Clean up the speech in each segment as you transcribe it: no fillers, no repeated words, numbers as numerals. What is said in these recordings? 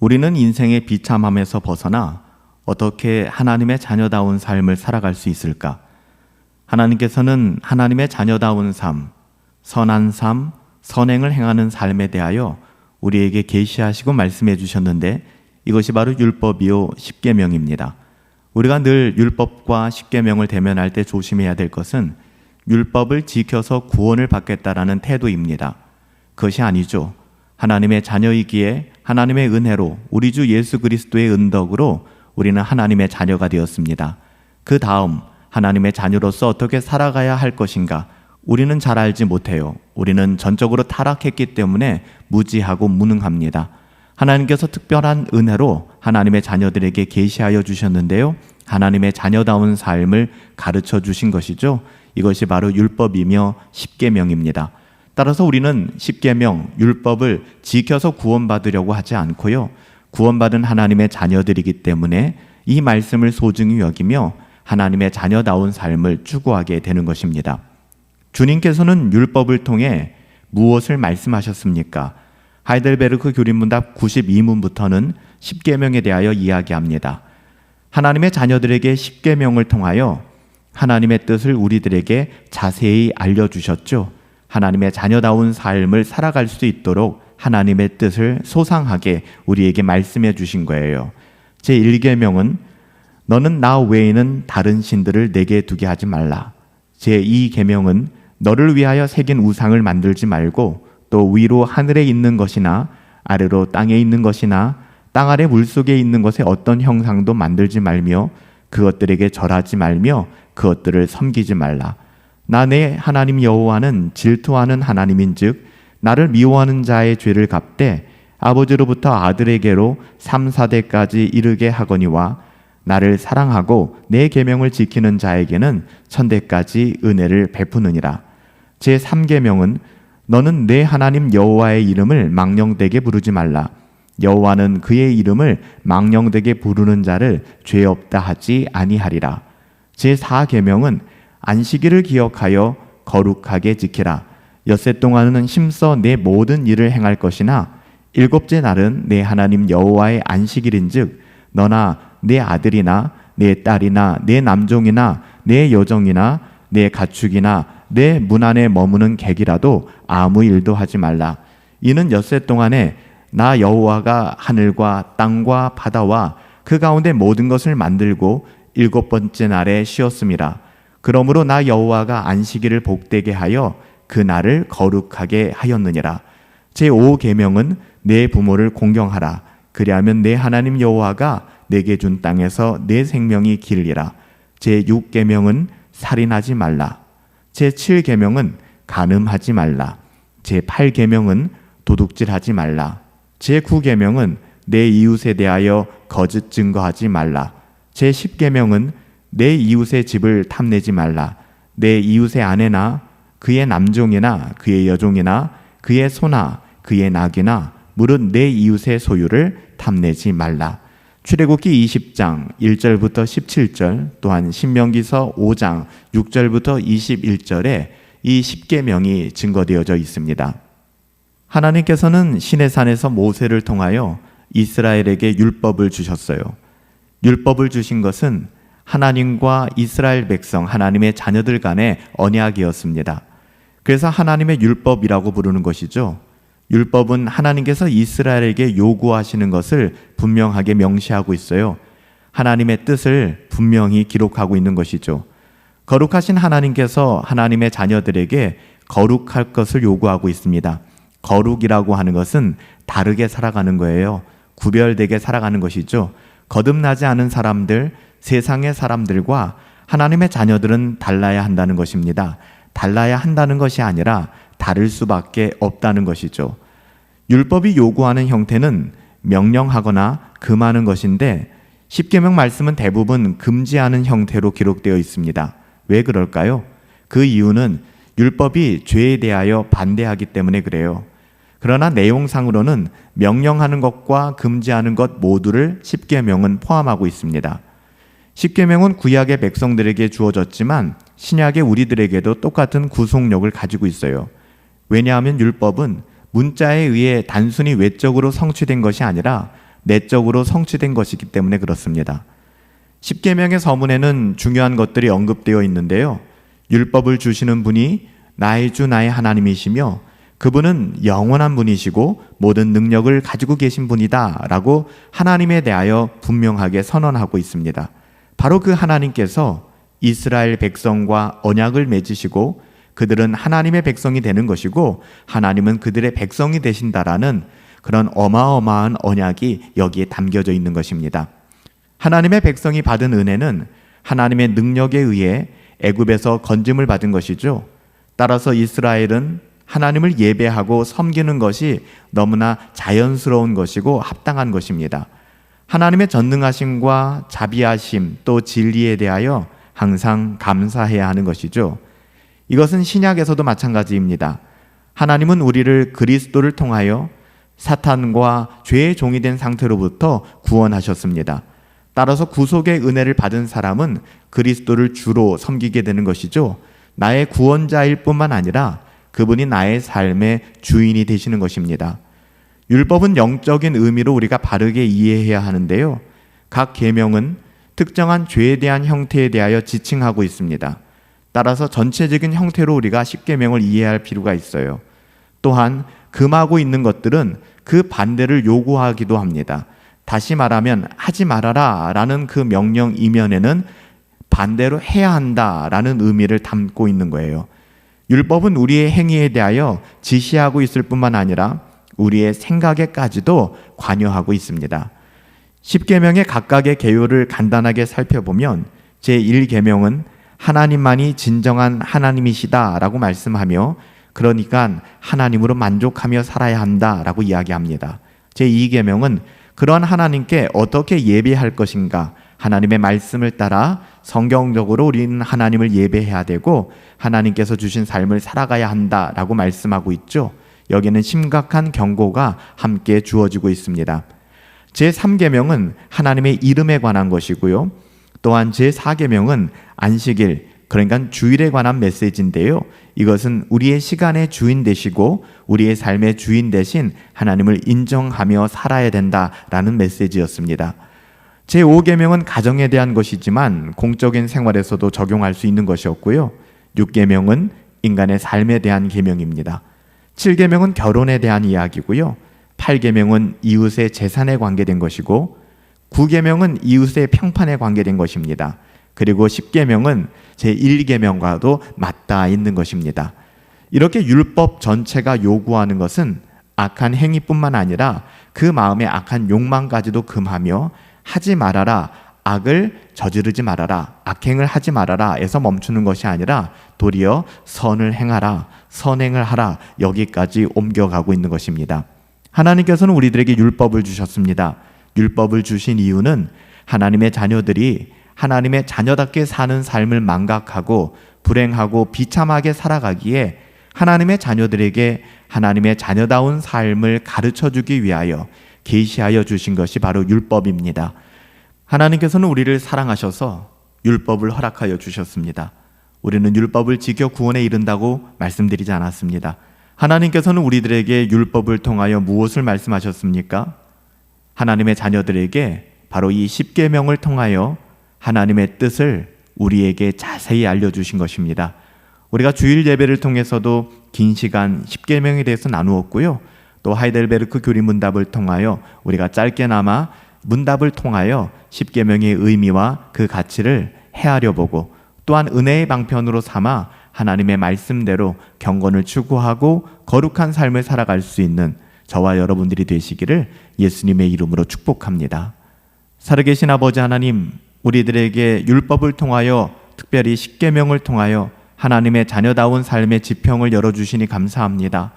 우리는 인생의 비참함에서 벗어나 어떻게 하나님의 자녀다운 삶을 살아갈 수 있을까? 하나님께서는 하나님의 자녀다운 삶, 선한 삶, 선행을 행하는 삶에 대하여 우리에게 계시하시고 말씀해 주셨는데 이것이 바로 율법이요 십계명입니다. 우리가 늘 율법과 십계명을 대면할 때 조심해야 될 것은 율법을 지켜서 구원을 받겠다라는 태도입니다. 그것이 아니죠. 하나님의 자녀이기에 하나님의 은혜로 우리 주 예수 그리스도의 은덕으로 우리는 하나님의 자녀가 되었습니다. 그 다음 하나님의 자녀로서 어떻게 살아가야 할 것인가 우리는 잘 알지 못해요. 우리는 전적으로 타락했기 때문에 무지하고 무능합니다. 하나님께서 특별한 은혜로 하나님의 자녀들에게 계시하여 주셨는데요. 하나님의 자녀다운 삶을 가르쳐 주신 것이죠. 이것이 바로 율법이며 십계명입니다. 따라서 우리는 십계명, 율법을 지켜서 구원받으려고 하지 않고요. 구원받은 하나님의 자녀들이기 때문에 이 말씀을 소중히 여기며 하나님의 자녀다운 삶을 추구하게 되는 것입니다. 주님께서는 율법을 통해 무엇을 말씀하셨습니까? 하이델베르크 교리문답 92문부터는 십계명에 대하여 이야기합니다. 하나님의 자녀들에게 십계명을 통하여 하나님의 뜻을 우리들에게 자세히 알려주셨죠. 하나님의 자녀다운 삶을 살아갈 수 있도록 하나님의 뜻을 소상하게 우리에게 말씀해 주신 거예요. 제1계명은 너는 나 외에는 다른 신들을 내게 두게 하지 말라. 제2계명은 너를 위하여 새긴 우상을 만들지 말고 또 위로 하늘에 있는 것이나 아래로 땅에 있는 것이나 땅 아래 물속에 있는 것의 어떤 형상도 만들지 말며 그것들에게 절하지 말며 그것들을 섬기지 말라. 나 내 하나님 여호와는 질투하는 하나님인즉 나를 미워하는 자의 죄를 갚되 아버지로부터 아들에게로 3, 4대까지 이르게 하거니와 나를 사랑하고 내 계명을 지키는 자에게는 천대까지 은혜를 베푸느니라. 제3계명은 너는 내 하나님 여호와의 이름을 망령되게 부르지 말라. 여호와는 그의 이름을 망령되게 부르는 자를 죄 없다 하지 아니하리라. 제4계명은 안식일을 기억하여 거룩하게 지키라. 엿새 동안은 힘써 내 모든 일을 행할 것이나 일곱째 날은 내 하나님 여호와의 안식일인즉 너나 내 아들이나 내 딸이나 내 남종이나 내 여종이나 내 가축이나 내 문 안에 머무는 객이라도 아무 일도 하지 말라. 이는 엿새 동안에 나 여호와가 하늘과 땅과 바다와 그 가운데 모든 것을 만들고 일곱 번째 날에 쉬었음이라. 그러므로 나 여호와가 안식일을 복되게 하여 그 날을 거룩하게 하였느니라. 제5계명은 내 부모를 공경하라. 그리하면 내 하나님 여호와가 내게 준 땅에서 내 생명이 길리라. 제6계명은 살인하지 말라. 제7계명은 간음하지 말라. 제8계명은 도둑질하지 말라. 제9계명은 내 이웃에 대하여 거짓 증거하지 말라. 제10계명은 내 이웃의 집을 탐내지 말라. 내 이웃의 아내나 그의 남종이나 그의 여종이나 그의 소나 그의 낙이나 무릇 내 이웃의 소유를 탐내지 말라. 출애굽기 20장 1절부터 17절 또한 신명기서 5장 6절부터 21절에 이 십계명이 증거되어져 있습니다. 하나님께서는 시내산에서 모세를 통하여 이스라엘에게 율법을 주셨어요. 율법을 주신 것은 하나님과 이스라엘 백성, 하나님의 자녀들 간의 언약이었습니다. 그래서 하나님의 율법이라고 부르는 것이죠. 율법은 하나님께서 이스라엘에게 요구하시는 것을 분명하게 명시하고 있어요. 하나님의 뜻을 분명히 기록하고 있는 것이죠. 거룩하신 하나님께서 하나님의 자녀들에게 거룩할 것을 요구하고 있습니다. 거룩이라고 하는 것은 다르게 살아가는 거예요. 구별되게 살아가는 것이죠. 거듭나지 않은 사람들, 세상의 사람들과 하나님의 자녀들은 달라야 한다는 것입니다. 달라야 한다는 것이 아니라 다를 수밖에 없다는 것이죠. 율법이 요구하는 형태는 명령하거나 금하는 것인데 십계명 말씀은 대부분 금지하는 형태로 기록되어 있습니다. 왜 그럴까요? 그 이유는 율법이 죄에 대하여 반대하기 때문에 그래요. 그러나 내용상으로는 명령하는 것과 금지하는 것 모두를 십계명은 포함하고 있습니다. 십계명은 구약의 백성들에게 주어졌지만 신약의 우리들에게도 똑같은 구속력을 가지고 있어요. 왜냐하면 율법은 문자에 의해 단순히 외적으로 성취된 것이 아니라 내적으로 성취된 것이기 때문에 그렇습니다. 십계명의 서문에는 중요한 것들이 언급되어 있는데요. 율법을 주시는 분이 나의 주 나의 하나님이시며 그분은 영원한 분이시고 모든 능력을 가지고 계신 분이다 라고 하나님에 대하여 분명하게 선언하고 있습니다. 바로 그 하나님께서 이스라엘 백성과 언약을 맺으시고 그들은 하나님의 백성이 되는 것이고 하나님은 그들의 백성이 되신다라는 그런 어마어마한 언약이 여기에 담겨져 있는 것입니다. 하나님의 백성이 받은 은혜는 하나님의 능력에 의해 애굽에서 건짐을 받은 것이죠. 따라서 이스라엘은 하나님을 예배하고 섬기는 것이 너무나 자연스러운 것이고 합당한 것입니다. 하나님의 전능하심과 자비하심 또 진리에 대하여 항상 감사해야 하는 것이죠. 이것은 신약에서도 마찬가지입니다. 하나님은 우리를 그리스도를 통하여 사탄과 죄의 종이 된 상태로부터 구원하셨습니다. 따라서 구속의 은혜를 받은 사람은 그리스도를 주로 섬기게 되는 것이죠. 나의 구원자일 뿐만 아니라 그분이 나의 삶의 주인이 되시는 것입니다. 율법은 영적인 의미로 우리가 바르게 이해해야 하는데요. 각 계명은 특정한 죄에 대한 형태에 대하여 지칭하고 있습니다. 따라서 전체적인 형태로 우리가 십계명을 이해할 필요가 있어요. 또한 금하고 있는 것들은 그 반대를 요구하기도 합니다. 다시 말하면 하지 말아라 라는 그 명령 이면에는 반대로 해야 한다 라는 의미를 담고 있는 거예요. 율법은 우리의 행위에 대하여 지시하고 있을 뿐만 아니라 우리의 생각에까지도 관여하고 있습니다. 십계명의 각각의 개요를 간단하게 살펴보면 제1계명은 하나님만이 진정한 하나님이시다 라고 말씀하며 그러니까 하나님으로 만족하며 살아야 한다 라고 이야기합니다. 제2계명은 그러한 하나님께 어떻게 예배할 것인가, 하나님의 말씀을 따라 성경적으로 우리는 하나님을 예배해야 되고 하나님께서 주신 삶을 살아가야 한다라고 말씀하고 있죠. 여기는 심각한 경고가 함께 주어지고 있습니다. 제3계명은 하나님의 이름에 관한 것이고요. 또한 제4계명은 안식일, 그러니까 주일에 관한 메시지인데요. 이것은 우리의 시간의 주인 되시고 우리의 삶의 주인 되신 하나님을 인정하며 살아야 된다라는 메시지였습니다. 제5계명은 가정에 대한 것이지만 공적인 생활에서도 적용할 수 있는 것이었고요. 6계명은 인간의 삶에 대한 계명입니다. 7계명은 결혼에 대한 이야기고요. 8계명은 이웃의 재산에 관계된 것이고 9계명은 이웃의 평판에 관계된 것입니다. 그리고 10계명은 제1계명과도 맞닿아 있는 것입니다. 이렇게 율법 전체가 요구하는 것은 악한 행위뿐만 아니라 그 마음의 악한 욕망까지도 금하며 하지 말아라, 악을 저지르지 말아라, 악행을 하지 말아라 에서 멈추는 것이 아니라 도리어 선을 행하라, 선행을 하라 여기까지 옮겨가고 있는 것입니다. 하나님께서는 우리들에게 율법을 주셨습니다. 율법을 주신 이유는 하나님의 자녀들이 하나님의 자녀답게 사는 삶을 망각하고 불행하고 비참하게 살아가기에 하나님의 자녀들에게 하나님의 자녀다운 삶을 가르쳐주기 위하여 계시하여 주신 것이 바로 율법입니다. 하나님께서는 우리를 사랑하셔서 율법을 허락하여 주셨습니다. 우리는 율법을 지켜 구원에 이른다고 말씀드리지 않았습니다. 하나님께서는 우리들에게 율법을 통하여 무엇을 말씀하셨습니까? 하나님의 자녀들에게 바로 이 십계명을 통하여 하나님의 뜻을 우리에게 자세히 알려주신 것입니다. 우리가 주일 예배를 통해서도 긴 시간 십계명에 대해서 나누었고요. 또 하이델베르크 교리 문답을 통하여 우리가 짧게나마 문답을 통하여 십계명의 의미와 그 가치를 헤아려 보고 또한 은혜의 방편으로 삼아 하나님의 말씀대로 경건을 추구하고 거룩한 삶을 살아갈 수 있는 저와 여러분들이 되시기를 예수님의 이름으로 축복합니다. 살아계신 아버지 하나님, 우리들에게 율법을 통하여 특별히 십계명을 통하여 하나님의 자녀다운 삶의 지평을 열어주시니 감사합니다.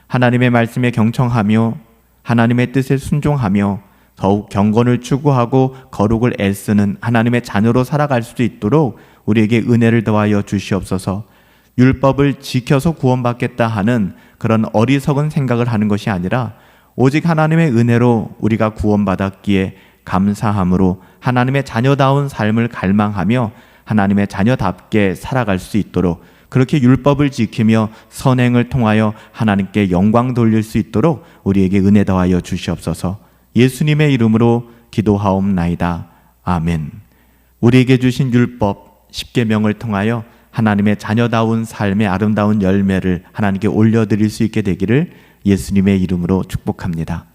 하나님의 말씀에 경청하며 하나님의 뜻에 순종하며 더욱 경건을 추구하고 거룩을 애쓰는 하나님의 자녀로 살아갈 수 있도록 우리에게 은혜를 더하여 주시옵소서. 율법을 지켜서 구원받겠다 하는 그런 어리석은 생각을 하는 것이 아니라 오직 하나님의 은혜로 우리가 구원받았기에 감사함으로 하나님의 자녀다운 삶을 갈망하며 하나님의 자녀답게 살아갈 수 있도록 그렇게 율법을 지키며 선행을 통하여 하나님께 영광 돌릴 수 있도록 우리에게 은혜 더하여 주시옵소서. 예수님의 이름으로 기도하옵나이다. 아멘. 우리에게 주신 율법 10계명을 통하여 하나님의 자녀다운 삶의 아름다운 열매를 하나님께 올려드릴 수 있게 되기를 예수님의 이름으로 축복합니다.